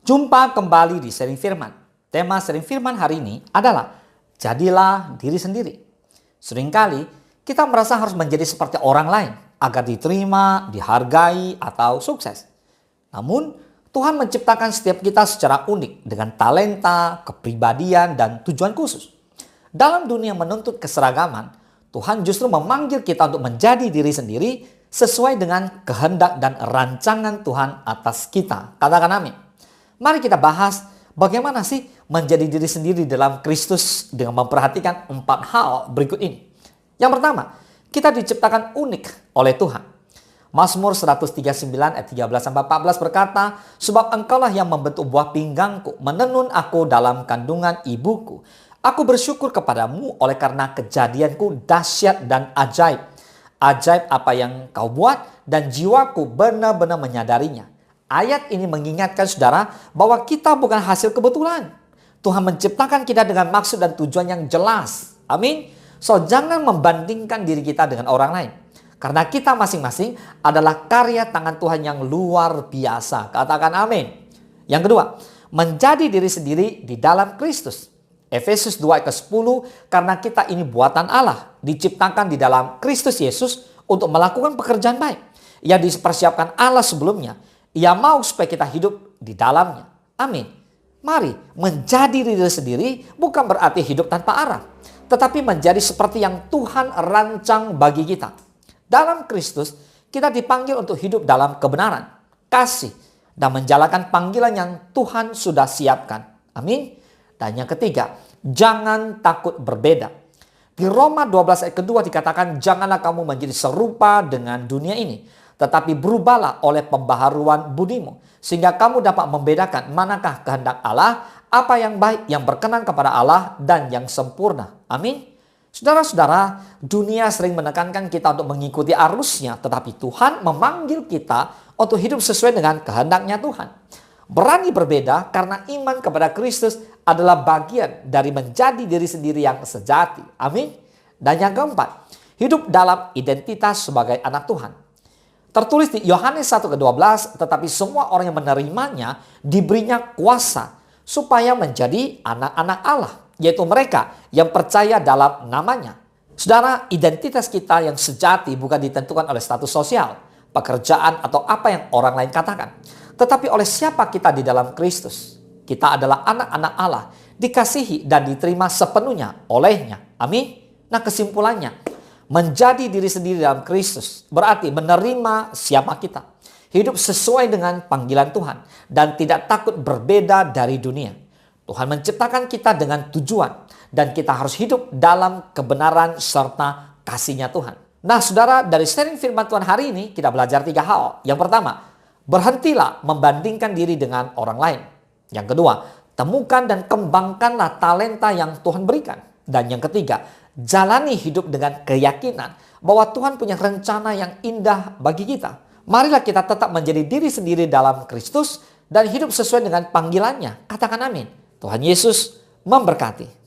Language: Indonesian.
Jumpa kembali di Sharing Firman. Tema Sharing Firman hari ini adalah jadilah diri sendiri. Seringkali kita merasa harus menjadi seperti orang lain agar diterima, dihargai, atau sukses. Namun Tuhan menciptakan setiap kita secara unik dengan talenta, kepribadian, dan tujuan khusus. Dalam dunia menuntut keseragaman, Tuhan justru memanggil kita untuk menjadi diri sendiri sesuai dengan kehendak dan rancangan Tuhan atas kita. Katakan amin. Mari kita bahas bagaimana sih menjadi diri sendiri dalam Kristus dengan memperhatikan 4 hal berikut ini. Yang pertama, kita diciptakan unik oleh Tuhan. Mazmur 139 ayat 13-14 berkata, "Sebab engkaulah yang membentuk buah pinggangku, menenun aku dalam kandungan ibuku. Aku bersyukur kepadamu oleh karena kejadianku dahsyat dan ajaib. Ajaib apa yang kau buat dan jiwaku benar-benar menyadarinya." Ayat ini mengingatkan saudara bahwa kita bukan hasil kebetulan. Tuhan menciptakan kita dengan maksud dan tujuan yang jelas. Amin. So, jangan membandingkan diri kita dengan orang lain. Karena kita masing-masing adalah karya tangan Tuhan yang luar biasa. Katakan amin. Yang kedua, menjadi diri sendiri di dalam Kristus. Efesus 2 ayat 10, karena kita ini buatan Allah, diciptakan di dalam Kristus Yesus untuk melakukan pekerjaan baik yang dipersiapkan Allah sebelumnya. Ia mau supaya kita hidup di dalamnya. Amin. Mari menjadi diri sendiri bukan berarti hidup tanpa arah, tetapi menjadi seperti yang Tuhan rancang bagi kita. Dalam Kristus, kita dipanggil untuk hidup dalam kebenaran, kasih, dan menjalankan panggilan yang Tuhan sudah siapkan. Amin. Dan yang ketiga, jangan takut berbeda. Di Roma 12 ayat kedua dikatakan, janganlah kamu menjadi serupa dengan dunia ini, tetapi berubahlah oleh pembaharuan budimu, sehingga kamu dapat membedakan manakah kehendak Allah, apa yang baik, yang berkenan kepada Allah, dan yang sempurna. Amin. Saudara-saudara, dunia sering menekankan kita untuk mengikuti arusnya, tetapi Tuhan memanggil kita untuk hidup sesuai dengan kehendaknya Tuhan. Berani berbeda karena iman kepada Kristus adalah bagian dari menjadi diri sendiri yang sejati. Amin. Dan yang keempat, hidup dalam identitas sebagai anak Tuhan. Tertulis di Yohanes 1:12, tetapi semua orang yang menerimanya diberinya kuasa supaya menjadi anak-anak Allah, yaitu mereka yang percaya dalam namanya. Saudara, identitas kita yang sejati bukan ditentukan oleh status sosial, pekerjaan, atau apa yang orang lain katakan, tetapi oleh siapa kita di dalam Kristus. Kita adalah anak-anak Allah, dikasihi dan diterima sepenuhnya olehnya. Amin. Nah, kesimpulannya, menjadi diri sendiri dalam Kristus berarti menerima siapa kita, hidup sesuai dengan panggilan Tuhan, dan tidak takut berbeda dari dunia. Tuhan menciptakan kita dengan tujuan, dan kita harus hidup dalam kebenaran serta kasih-Nya Tuhan. Nah, saudara, dari sharing firman Tuhan hari ini kita belajar 3 hal. Yang pertama, berhentilah membandingkan diri dengan orang lain. Yang kedua, temukan dan kembangkanlah talenta yang Tuhan berikan. Dan yang ketiga, jalani hidup dengan keyakinan bahwa Tuhan punya rencana yang indah bagi kita. Marilah kita tetap menjadi diri sendiri dalam Kristus dan hidup sesuai dengan panggilannya. Katakan amin. Tuhan Yesus memberkati.